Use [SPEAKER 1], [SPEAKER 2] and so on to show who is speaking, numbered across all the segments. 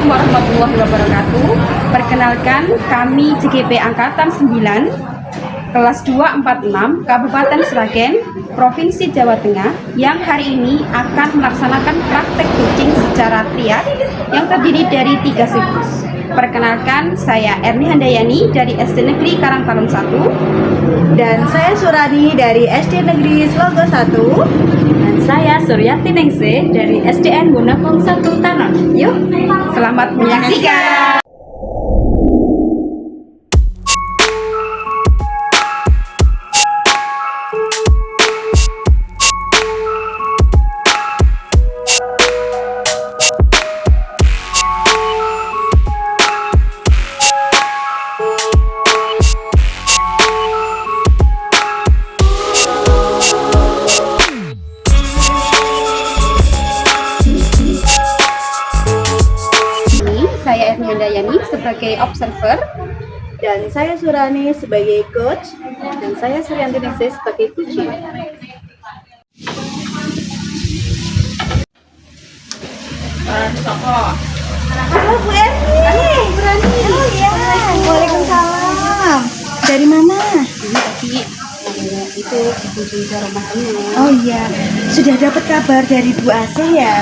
[SPEAKER 1] Assalamualaikum warahmatullahi wabarakatuh. Perkenalkan, kami JGP Angkatan 9, kelas 246, Kabupaten Sragen, Provinsi Jawa Tengah, yang hari ini akan melaksanakan praktek coaching secara triad yang terdiri dari 3 siklus. Perkenalkan, saya Erni Handayani dari SD Negeri Karangtarung 1.
[SPEAKER 2] Dan saya Surani dari SD Negeri Slogo 1.
[SPEAKER 3] Dan saya Suryati Ningsih dari SDN Gunakung 1 Tanon.
[SPEAKER 1] Yuk, selamat menyaksikan. Saya Erni Handayani sebagai observer,
[SPEAKER 2] Dan saya Surani sebagai coach.
[SPEAKER 3] Dan saya Suryanti Ningsih sebagai coach.
[SPEAKER 2] Halo Bu Erni. Oh iya. Waalaikumsalam. Dari mana?
[SPEAKER 1] ini tadi itu dikunjungi ke rumah teman.
[SPEAKER 2] Oh iya. Sudah dapat kabar dari Bu Asih ya?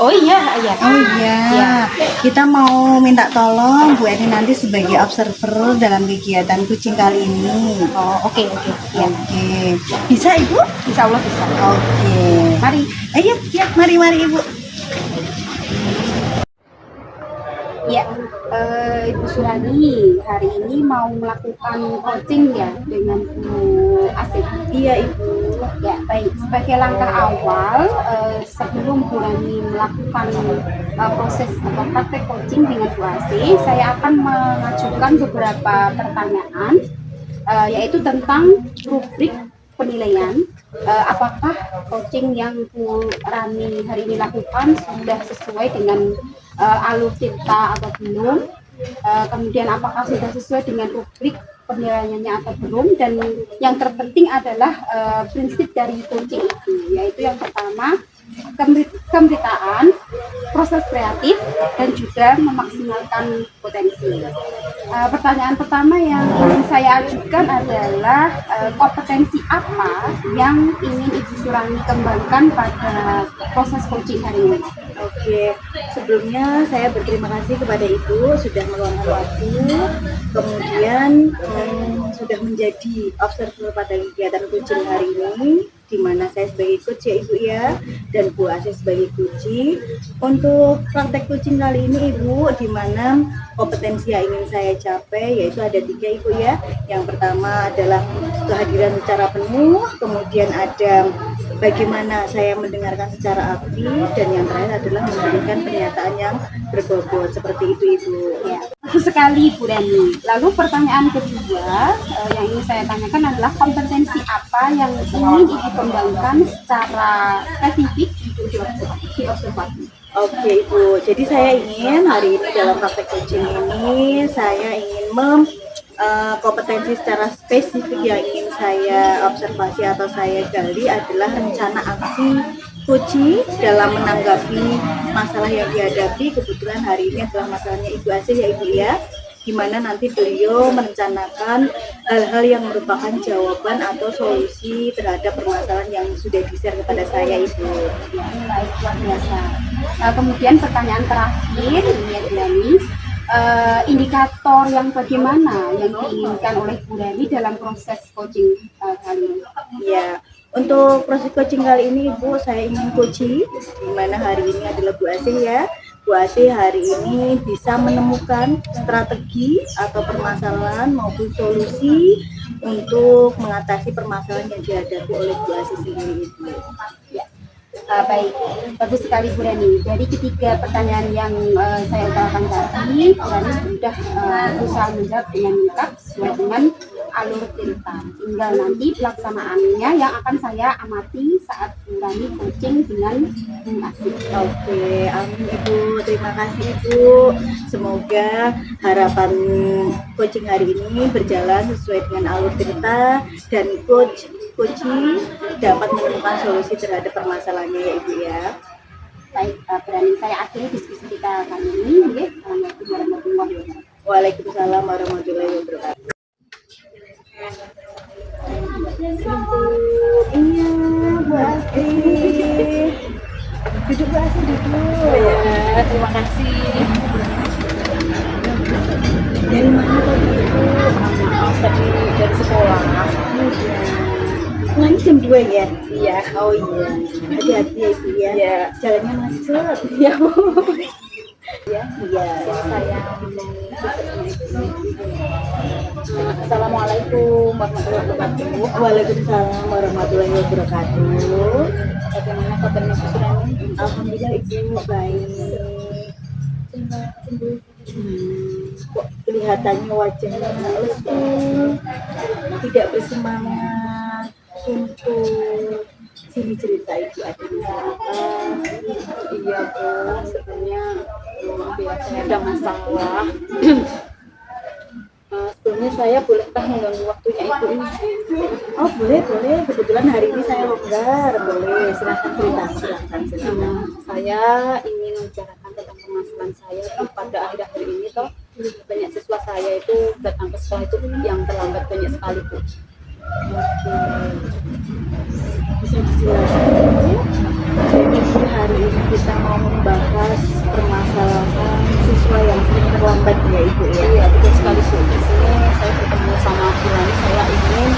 [SPEAKER 1] Oh iya, iya.
[SPEAKER 2] Oh iya.
[SPEAKER 1] Iya.
[SPEAKER 2] Kita mau minta tolong Bu Erni nanti sebagai observer dalam kegiatan coaching kali ini.
[SPEAKER 1] Oh, oke. Ya,
[SPEAKER 2] Oke. Bisa Ibu?
[SPEAKER 1] insya Allah bisa.
[SPEAKER 2] Oke.
[SPEAKER 1] Mari.
[SPEAKER 2] Ayo, ya, mari Ibu.
[SPEAKER 1] Ya, Ibu Surani hari ini mau melakukan coaching ya dengan Bu Asih.
[SPEAKER 2] Iya Ibu.
[SPEAKER 1] Ya, baik. Sebagai langkah awal, sebelum Bu Rani melakukan proses atau praktek coaching dengan Bu Asih, saya akan mengajukan beberapa pertanyaan, yaitu tentang rubrik penilaian. Apakah coaching yang Bu Rani hari ini lakukan sudah sesuai dengan alur cerita atau belum? Kemudian apakah sudah sesuai dengan rubrik penilaiannya atau belum? Dan yang terpenting adalah prinsip dari coaching itu, yaitu yang pertama pemberitaan, proses kreatif, dan juga memaksimalkan potensi. Pertanyaan pertama yang ingin saya ajukan adalah kompetensi apa yang ingin Ibu Surani kembangkan pada proses coaching hari ini?
[SPEAKER 2] Oke, sebelumnya saya berterima kasih kepada Ibu sudah meluangkan waktu, kemudian sudah menjadi observer pada kegiatan coaching hari ini, di mana saya sebagai coach ya Ibu ya, dan Bu Asih sebagai coach. Untuk praktek coaching kali ini Ibu, di mana kompetensi yang ingin saya capai yaitu ada 3 Ibu ya. Yang pertama adalah kehadiran secara penuh, kemudian ada bagaimana saya mendengarkan secara aktif, dan yang terakhir adalah memberikan pernyataan yang berbobot. Seperti itu Ibu.
[SPEAKER 1] Ya, bagus sekali Bu Rani. Lalu pertanyaan kedua yang ingin saya tanyakan adalah kompetensi apa yang ingin Ibu kembangkan secara spesifik untuk diobservasi.
[SPEAKER 2] Oke Ibu, jadi saya ingin hari ini dalam praktek coaching ini saya ingin kompetensi secara spesifik yang ingin saya observasi atau saya gali adalah rencana aksi coaching dalam menanggapi masalah yang dihadapi. Kebetulan hari ini adalah masalahnya Ibu Asih ya Ibu ya, di mana nanti beliau merencanakan hal-hal yang merupakan jawaban atau solusi terhadap permasalahan yang sudah di-share kepada saya Ibu.
[SPEAKER 1] Baik, luar biasa. Kemudian pertanyaan terakhir ini Bu Rani, indikator yang bagaimana yang diinginkan oleh Bu Rani dalam proses coaching kali ini?
[SPEAKER 2] Ya, untuk proses coaching kali ini Ibu, saya ingin coaching, di mana hari ini adalah Bu Asih ya. Bu Asih hari ini bisa menemukan strategi atau permasalahan maupun solusi untuk mengatasi permasalahan yang dihadapi oleh Bu Asih sendiri Ibu.
[SPEAKER 1] Ya. Baik, bagus sekali Bu Rani. Dari ketiga pertanyaan yang saya utarakan tadi, Bu Rani sudah berusaha menjawab dengan lengkap sesuai dengan alur cerita. Tinggal nanti pelaksanaannya yang akan saya amati saat Bu Rani coaching dengan Bu Asih.
[SPEAKER 2] Oke, amin Ibu. Terima kasih Ibu. Semoga harapan coaching hari ini berjalan sesuai dengan alur cerita dan coaching dapat menemukan solusi terhadap permasalahannya ya Ibu ya.
[SPEAKER 1] Baik, berani saya akhiri diskusi kita kali ini.
[SPEAKER 2] Waalaikumsalam warahmatullahi wabarakatuh. Iya, Bu Astrid. Duduk Bu Astrid, duduk.
[SPEAKER 3] Ya, terima kasih.
[SPEAKER 2] Dari mana tadi Bu?
[SPEAKER 3] Maaf tadi dari sekolah.
[SPEAKER 2] Pulangnya jam 2 ya?
[SPEAKER 3] Iya.
[SPEAKER 2] Oh iya. Hati-hati ya Ibu ya.
[SPEAKER 3] Iya.
[SPEAKER 2] Jalannya macet.
[SPEAKER 3] Iya, Bu.
[SPEAKER 2] Ya. Iya.
[SPEAKER 3] Saya Assalamualaikum warahmatullahi wabarakatuh.
[SPEAKER 2] Waalaikumsalam warahmatullahi wabarakatuh.
[SPEAKER 3] Bagaimana kabarnya Bu Surani?
[SPEAKER 2] Alhamdulillah Ibu baik. Kok kelihatannya wajahnya lesu, tidak bersemangat untuk sini cerita Ibu ada masalah.
[SPEAKER 3] Iya, Bu. Sebenarnya biasanya ada masalah. Sebelumnya saya bolehkah mengganggu waktunya Ibu ini?
[SPEAKER 2] Oh boleh boleh, kebetulan hari ini saya longgar, boleh silahkan cerita silahkan.
[SPEAKER 3] Saya ingin membicarakan tentang permasalahan saya pada akhir-akhir ini toh banyak siswa saya itu datang ke sekolah itu yang terlambat banyak sekali Bu.
[SPEAKER 2] Bisa dijelaskan? Jadi hari ini kita mau membahas permasalahan siswa yang sering terlambat ya Ibu ya.
[SPEAKER 3] Iya betul sekali Bu. Di sini saya bertemu sama Bu Rani, saya ingin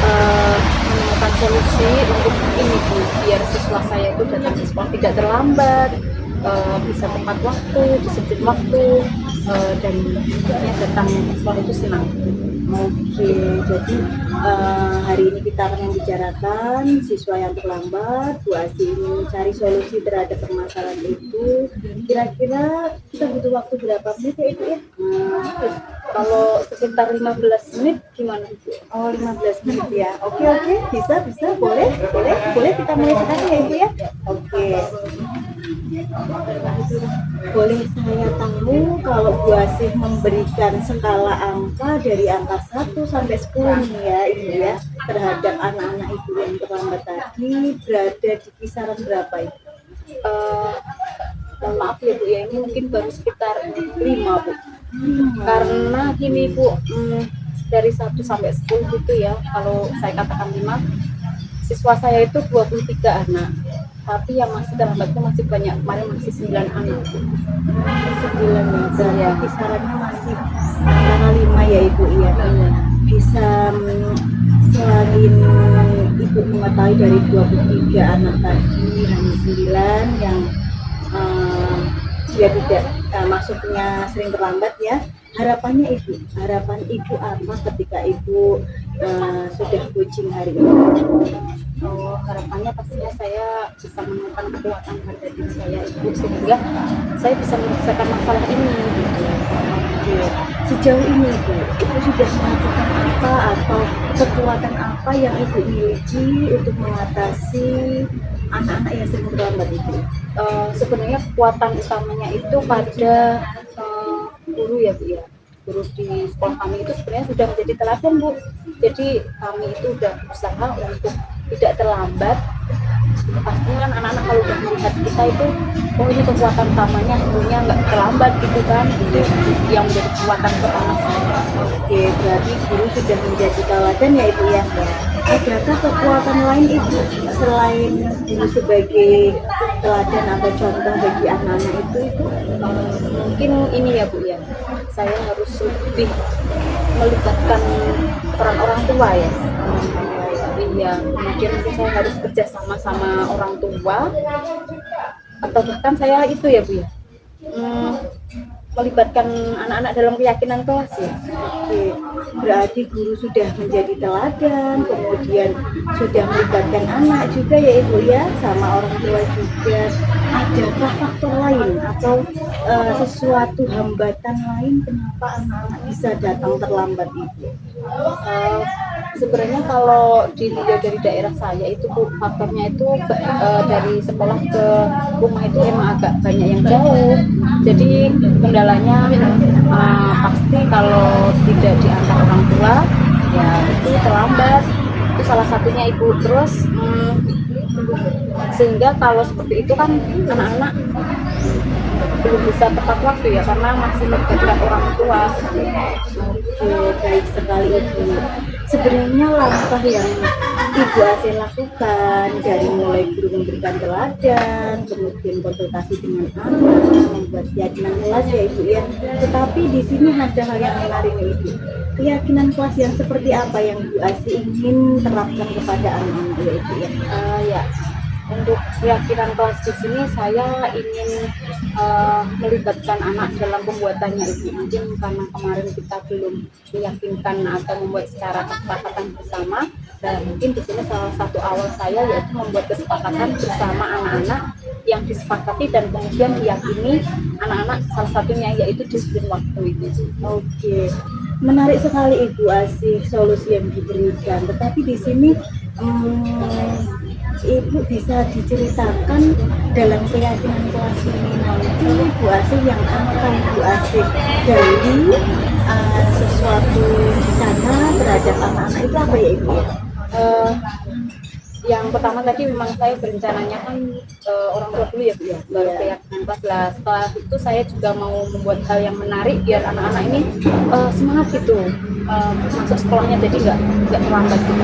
[SPEAKER 3] menemukan solusi untuk ini Bu, biar siswa saya itu datang ke sekolah tidak terlambat, bisa tepat waktu, disiplin waktu, dan tentunya datang ke sekolah itu senang.
[SPEAKER 2] Oke, jadi hari ini kita akan membicarakan siswa yang terlambat. Bu Asi ingin mencari solusi terhadap permasalahan itu. Kira-kira kita butuh waktu berapa menit ya Ibu ya?
[SPEAKER 3] Kalau sekitar 15 menit gimana Bu?
[SPEAKER 2] Oh 15 menit ya. Oke, bisa, boleh kita mulai sekarang ya Ibu ya. Oke. Boleh saya tahu kalau Bu Asih memberikan skala angka dari angka 1 sampai 10 nih ya Ibu ya, terhadap anak-anak Ibu yang terlambat tadi berada di kisaran berapa Ibu?
[SPEAKER 3] Mohon maaf ya Bu ya, ini mungkin baru sekitar 5 Bu. Karena gini Bu, dari 1 sampai 10 gitu ya, kalau saya katakan 5, siswa saya itu 23 anak, tapi yang masih terlambat itu masih banyak, kemarin masih 9 anak.
[SPEAKER 2] 9 ya, kisarannya masih antara 5 ya Ibu ya. Bisa selain Ibu mengetahui dari 23 anak tadi hanya 9 yang dia tidak maksudnya sering terlambat ya. Harapan Ibu apa ketika Ibu sudah coaching hari ini?
[SPEAKER 3] Oh, harapannya pastinya saya bisa menemukan kekuatan pada diri saya itu sehingga saya bisa menyelesaikan masalah ini gitu.
[SPEAKER 2] Oke. Sejauh ini Ibu sudah melakukan apa atau kekuatan apa yang Ibu miliki untuk mengatasi anak-anak yang sering terlambat itu?
[SPEAKER 3] Sebenarnya kekuatan utamanya itu pada guru ya Bu ya. Guru di sekolah kami itu sebenarnya sudah menjadi teladan Bu. Jadi kami itu sudah berusaha untuk tidak terlambat. Pastinya kan anak-anak kalau udah melihat kita itu, oh ini kekuatan utamanya, tentunya nggak terlambat gitu kan. Itu yang menjadi kekuatan pertama saya.
[SPEAKER 2] Oke, berarti guru sudah menjadi teladan ya Ibu ya. Adakah kekuatan lain Ibu selain guru sebagai teladan atau contoh bagi anak-anak itu Ibu?
[SPEAKER 3] Mungkin ini ya Bu ya, saya harus lebih melibatkan peran orang tua ya. Iya, kemudian mungkin saya harus kerja sama orang tua, atau bahkan saya itu ya Bu ya, melibatkan anak-anak dalam keyakinan kelas ya.
[SPEAKER 2] Oke, berarti guru sudah menjadi teladan, kemudian sudah melibatkan anak juga ya Ibu ya, sama orang tua juga. Adakah faktor lain atau sesuatu hambatan lain kenapa anak-anak bisa datang terlambat Ibu?
[SPEAKER 3] Sebenarnya kalau dilihat dari daerah saya itu Bu, faktornya itu dari sekolah ke rumah itu emang agak banyak yang jauh. Jadi kendalanya pasti kalau tidak diantar orang tua ya itu terlambat. Itu salah satunya Ibu. Terus sehingga kalau seperti itu kan anak-anak belum bisa tepat waktu ya, karena masih melibatkan orang tua.
[SPEAKER 2] Oke, baik sekali Ibu. Sebenarnya langkah yang Ibu Asih lakukan dari mulai guru memberikan teladan, kemudian konsultasi dengan anak, membuat keyakinan kelas ya Ibu ya. Tetapi di sini ada hal yang menarik nih Ibu. Keyakinan kelas yang seperti apa yang Ibu Asih ingin terapkan kepada anak-anak ya Ibu ya?
[SPEAKER 3] Ya, untuk keyakinan kelas di sini saya ingin melibatkan anak dalam pembuatannya Ibu. Mungkin karena kemarin kita belum meyakinkan atau membuat secara kesepakatan bersama, dan mungkin di sini salah satu awal saya yaitu membuat kesepakatan bersama anak-anak yang disepakati dan kemudian diyakini anak-anak, salah satunya yaitu disiplin waktu itu.
[SPEAKER 2] Oke, menarik sekali Ibu Asih solusi yang diberikan. Tetapi di sini Ibu bisa diceritakan dalam keyakinan kelas ini nanti Ibu Asih yang akan Ibu Asih gali sesuatu di sana terhadap anak-anak itu apa ya Ibu?
[SPEAKER 3] Yang pertama tadi memang saya berencananya kan orang tua dulu ya Bu ya, baru keyakinan kelas lah. Setelah itu saya juga mau membuat hal yang menarik biar anak-anak ini semangat gitu masuk sekolahnya, jadi nggak terlambat gitu.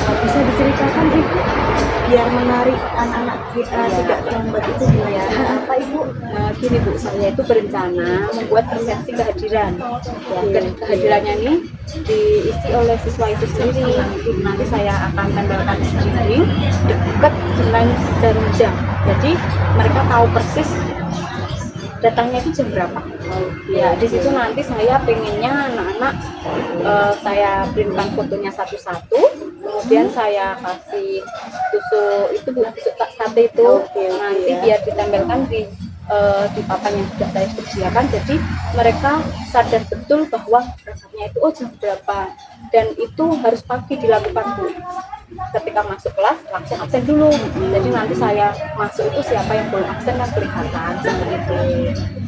[SPEAKER 2] Bisa diceritakan Ibu biar menarik anak-anak kita tidak terlambat itu
[SPEAKER 3] Ya,
[SPEAKER 2] apa Ibu?
[SPEAKER 3] gini Bu, saya itu berencana membuat persepsi kehadiran. Ya, kehadirannya ini diisi oleh siswa itu sendiri. Nanti saya akan tempelkan di dinding dekat dengan jarum jam. Jadi mereka tahu persis datangnya itu jam berapa. Ya, di situ nanti saya pengennya anak-anak saya printkan fotonya satu-satu, kemudian saya kasih tusuk itu Bu, tusuk sate itu. Nanti biar ditempelkan di papan yang sudah saya sediakan, jadi mereka sadar betul bahwa berangkatnya itu jam berapa, dan itu harus pagi dilakukan Bu. Ketika masuk kelas langsung absen dulu, jadi nanti saya masuk itu siapa yang belum absen kan kelihatan seperti itu.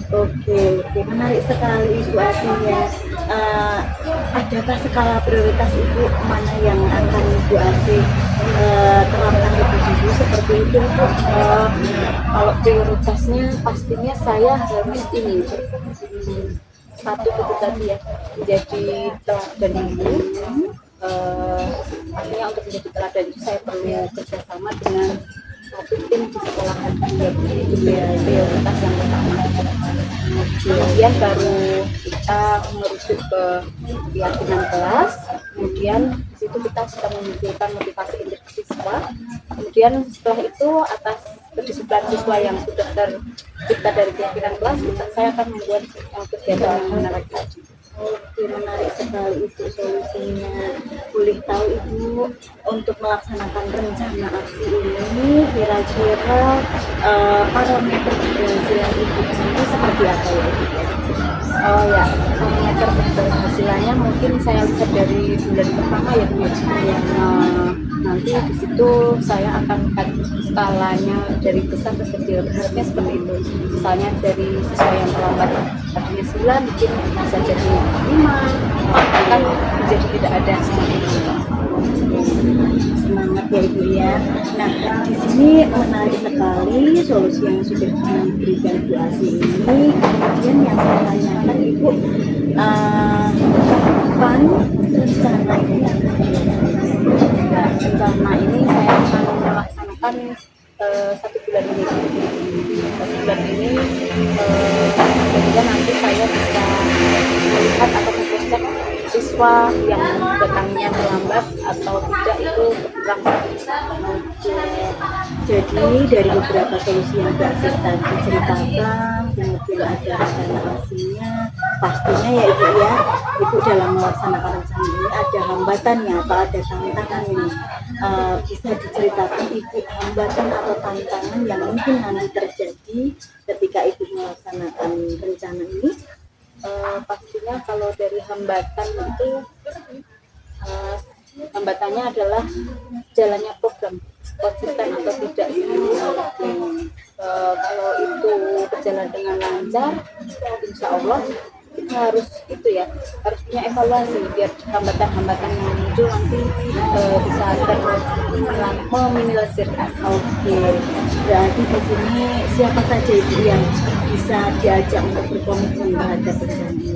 [SPEAKER 2] Oke, menarik sekali Ibu Asihnya. Adakah skala prioritas Ibu mana yang akan Ibu Asih terapkan lebih dulu seperti itu Bu?
[SPEAKER 3] Kalau prioritasnya pastinya saya harus ini satu itu tadi ya, menjadi teladan dulu. Pastinya untuk menjadi teladan itu saya perlu kerjasama dengan satu tim di sekolahan juga, itu prioritas yang pertama. Kemudian baru kita merujuk ke keyakinan kelas, kemudian di situ kita bisa memunculkan motivasi untuk siswa. Kemudian setelah itu atas kedisiplinan siswa yang sudah tercipta dari keyakinan kelas, saya akan membuat kegiatan menarik tadi.
[SPEAKER 2] Oke, menarik sekali Ibu solusinya. Boleh tahu Ibu untuk melaksanakan rencana aksi ini kira-kira parameter keberhasilan Ibu ini seperti apa ya Ibu?
[SPEAKER 3] Oh ya, parameter keberhasilannya mungkin saya lihat dari bulan pertama ya Bu. Nanti di situ saya akan lihat skalanya dari besar ke kecil. Harusnya seperti itu. Misalnya dari siswa yang terlambat tadinya 9 mungkin bisa jadi 5, bahkan jadi tidak ada seperti itu.
[SPEAKER 2] Semangat ya Ibu ya. Nah, di sini menarik sekali solusi yang sudah diberikan Ibu Asih ini. Kemudian yang saya tanyakan Ibu, kapan rencana ini akan
[SPEAKER 3] Nah, rencana ini saya akan melaksanakan 1 bulan ini. 1 bulan ini sehingga nanti saya bisa melihat atau mengecek siswa yang datangnya terlambat atau tidak itu berkurang.
[SPEAKER 2] Jadi dari beberapa solusi yang Mbak Asih tadi ceritakan, kemudian ada rencana aksinya, pastinya ya Ibu ya, Ibu dalam melaksanakan rencana ini ada hambatannya atau ada tantangan ini. Bisa diceritakan Ibu hambatan atau tantangan yang mungkin nanti terjadi ketika Ibu melaksanakan rencana ini?
[SPEAKER 3] Pastinya kalau dari hambatan itu hambatannya adalah jalannya program, konsisten atau tidak. Kalau itu berjalan dengan lancar, insya Allah kita harus itu ya, harus punya evaluasi biar hambatan-hambatan yang muncul nanti bisa meminimalisirkan.
[SPEAKER 2] Oke, berarti di sini siapa saja itu yang bisa diajak untuk berkomitmen terhadap bencana ini?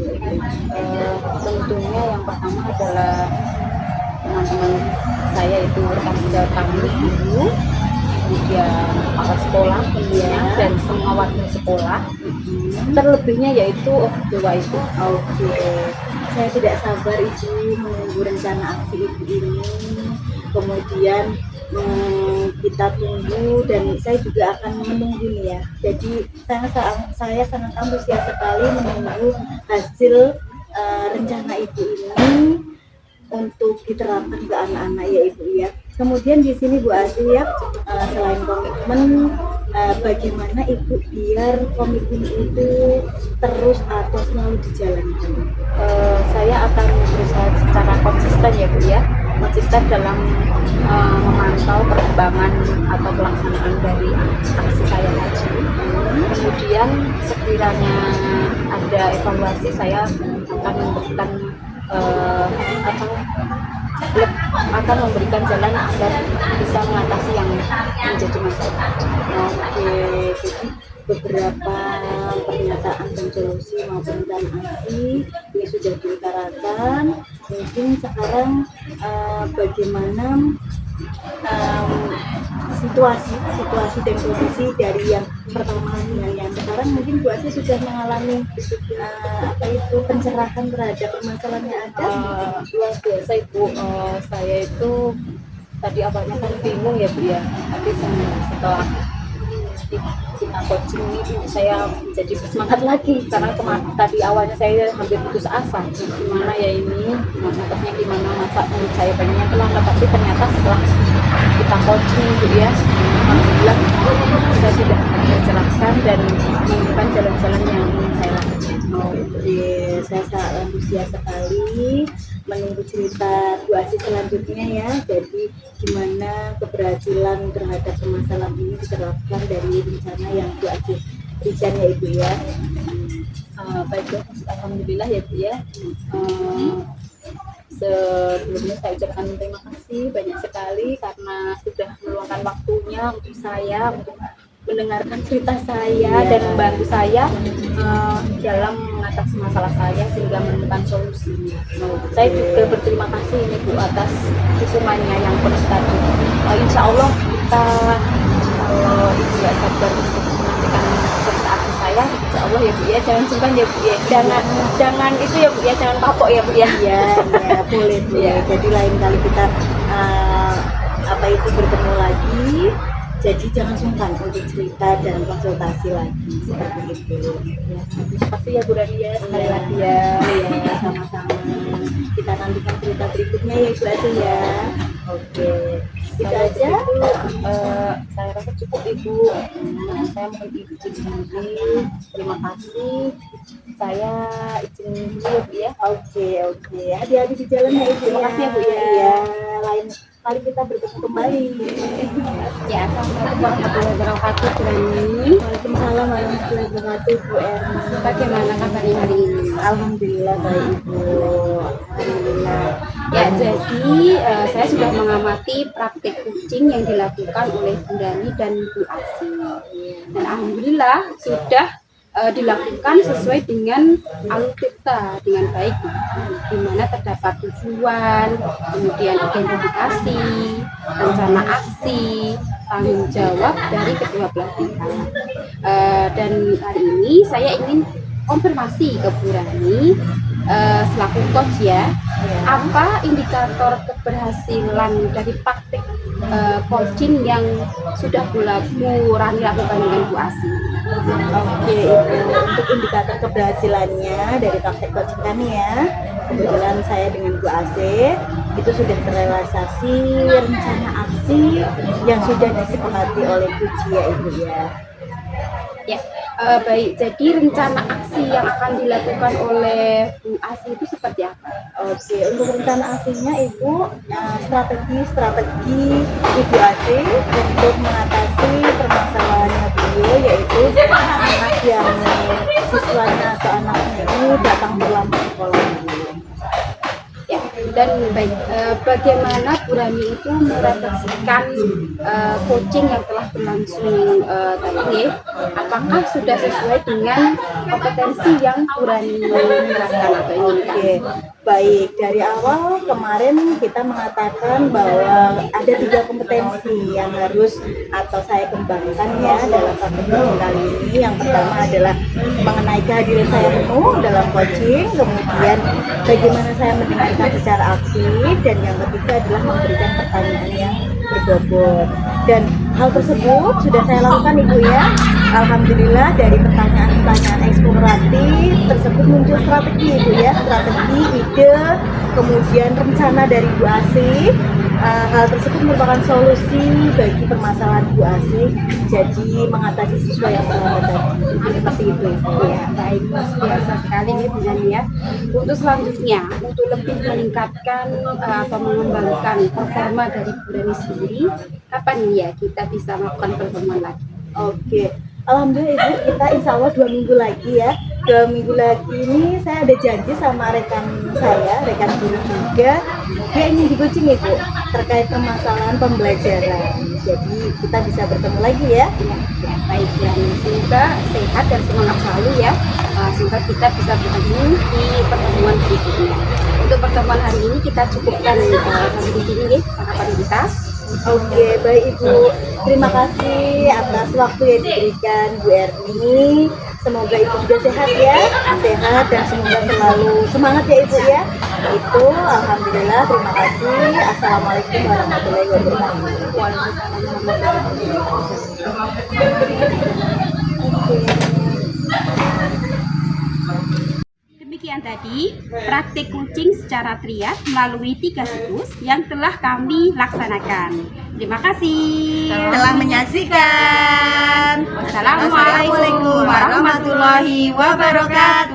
[SPEAKER 3] Tentunya yang pertama adalah teman-teman saya, itu rekan sejawat kami, guru, kemudian kepala sekolah tentunya, dan semua warga sekolah. Terlebihnya yaitu orang tua itu.
[SPEAKER 2] Oke, saya tidak sabar Ibu menunggu rencana aksi Ibu ini. Kemudian kita tunggu dan saya juga akan menunggu nih ya. Jadi saya sangat antusias sekali menunggu hasil rencana Ibu ini untuk diterapkan ke anak-anak ya Ibu ya. Kemudian di sini Bu Asih ya, selain komitmen, bagaimana Ibu biar komitmen itu terus atau selalu dijalankan?
[SPEAKER 3] Saya akan berusaha secara konsisten ya Bu ya, konsisten dalam memantau perkembangan atau pelaksanaan dari aksi saya tadi. Kemudian sekiranya ada evaluasi, saya akan memberikan akan memberikan jalan agar bisa mengatasi yang menjadi masalah.
[SPEAKER 2] Oke, jadi beberapa pernyataan dan solusi maupun rencana aksi ini sudah diutarakan. Mungkin sekarang bagaimana situasi dan kondisi dari yang pertama dengan yang sekarang, mungkin Bu Asih sudah mengalami pencerahan terhadap permasalahan yang ada.
[SPEAKER 3] Luar biasa Ibu, saya itu tadi awalnya kan bingung ya Bu ya, tapi setelah kita coaching ini saya menjadi bersemangat lagi, karena tadi awalnya saya hampir putus asa, gimana ya ini, maksudnya gimana, masa menurut saya pengennya keluar, tapi ternyata setelah kita coaching Bu ya, alhamdulillah saya sudah tercerahkan dan menemukan jalan-jalan yang ingin saya lakukan.
[SPEAKER 2] Oke, saya sangat antusias sekali menunggu cerita Bu Asih selanjutnya ya. Jadi gimana keberhasilan terhadap permasalahan ini diterapkan dari rencana yang Bu Asih berikan ya Ibu ya.
[SPEAKER 3] Baik, alhamdulillah ya Bu ya. Sebelumnya saya ucapkan terima kasih banyak sekali karena sudah meluangkan waktunya untuk saya, untuk mendengarkan cerita saya dan membantu saya dalam mengatasi masalah saya sehingga menemukan solusi. Saya juga berterima kasih ini Bu atas dukungannya yang penuh tadi. Insya Allah kita, kalau Ibu nggak sabar untuk menantikan cerita aksi saya, insya Allah ya Bu ya, jangan sungkan ya Bu ya, jangan itu ya Bu ya, jangan kapok ya Bu ya.
[SPEAKER 2] Iya, boleh Bu. Jadi lain kali kita bertemu lagi. Jadi jangan sungkan untuk cerita dan konsultasi lagi seperti itu.
[SPEAKER 3] Ya, terima kasih ya Bu Radia sekali lagi ya.
[SPEAKER 2] Ya, sama-sama. Kita nantikan cerita berikutnya ya Bu Asih ya. Oke, itu aja.
[SPEAKER 3] Saya rasa cukup Ibu. Saya mohon izin diri. Terima kasih. Saya izin dulu ya Bu ya.
[SPEAKER 2] Oke. Hati-hati di jalan ya Ibu.
[SPEAKER 3] Terima kasih ya Bu ya.
[SPEAKER 2] Iya, lain kali kita bertemu kembali.
[SPEAKER 1] Ya, assalamualaikum warahmatullahi wabarakatuh, Bu Rani.
[SPEAKER 2] Waalaikumsalam warahmatullahi wabarakatuh Bu Erni.
[SPEAKER 1] Bagaimana kabarnya hari ini?
[SPEAKER 2] Alhamdulillah baik Ibu. Alhamdulillah.
[SPEAKER 1] Ya, jadi saya sudah mengamati praktik coaching yang dilakukan oleh Bu Rani dan Bu Asih. Dan alhamdulillah sudah dilakukan sesuai dengan alur kita dengan baik, di mana terdapat tujuan, kemudian identifikasi, rencana aksi, tanggung jawab dari kedua belah pihak. Dan hari ini saya ingin konfirmasi ke Bu Rani selaku coach ya, apa indikator keberhasilan dari praktik coaching yang sudah Bu Rani lakukan dengan Bu Asih?
[SPEAKER 2] Oke Ibu, untuk indikator keberhasilannya dari praktek coaching kami ya, kebetulan saya dengan Bu Asih itu sudah terrealisasi rencana aksi yang sudah disepakati oleh Bu ya Ibu ya.
[SPEAKER 1] Ya, baik. Jadi rencana aksi yang akan dilakukan oleh Bu Asih itu seperti apa?
[SPEAKER 2] Oke, untuk rencana aksinya Ibu, strategi Ibu Asih untuk mengatasi permasalahannya Bu video, yaitu anak yang siswanya atau anaknya ini datang terlambat sekolah.
[SPEAKER 1] Ya, dan baik, bagaimana Bu Rani itu merefleksikan coaching yang telah berlangsung tadi, apakah sudah sesuai dengan kompetensi yang Bu Rani terapkan atau inginkan?
[SPEAKER 2] Oke, baik. Dari awal kemarin kita mengatakan bahwa ada 3 kompetensi yang harus atau saya kembangkan ya dalam praktek coaching kali ini. Yang pertama adalah mengenai kehadiran saya penuh dalam coaching, kemudian bagaimana saya mendengarkan secara aktif, dan yang ketiga adalah memberikan pertanyaan yang berbobot. Dan hal tersebut sudah saya lakukan Ibu ya. Alhamdulillah dari pertanyaan-pertanyaan eksploratif tersebut muncul strategi Ibu ya, strategi, ide, kemudian rencana dari Bu Asih. Hal tersebut merupakan solusi bagi permasalahan Bu Asih, jadi mengatasi siswa yang terlambat tadi. Seperti itu Ibu.
[SPEAKER 1] Ya, baik, Mas, biasa sekali nih Bu Rani ya. Untuk selanjutnya, untuk lebih meningkatkan atau mengembangkan performa dari Bu Rani sendiri, kapan ya kita bisa melakukan pertemuan lagi?
[SPEAKER 2] Oke, alhamdulillah Ibu, kita insya Allah 2 minggu lagi ya. 2 minggu lagi ini saya ada janji sama rekan saya, rekan guru juga. Dia ingin di coaching Ibu terkait permasalahan pembelajaran. Jadi kita bisa bertemu lagi ya.
[SPEAKER 1] Ya, baik ya. Semoga sehat dan semangat selalu ya. Semoga kita bisa bertemu di pertemuan berikutnya. Untuk pertemuan hari ini kita cukupkan sampai di sini nih tanggapan kita.
[SPEAKER 2] Oke, baik Ibu. Terima kasih atas waktu yang diberikan Bu Erni. Semoga Ibu juga sehat ya, sehat dan semoga selalu semangat ya Ibu ya. Itu alhamdulillah, terima kasih. Assalamualaikum warahmatullahi wabarakatuh.
[SPEAKER 1] Demikian tadi praktik coaching secara triad melalui 3 siklus yang telah kami laksanakan. Terima kasih
[SPEAKER 2] Telah menyaksikan.
[SPEAKER 1] Wassalamualaikum warahmatullahi wabarakatuh.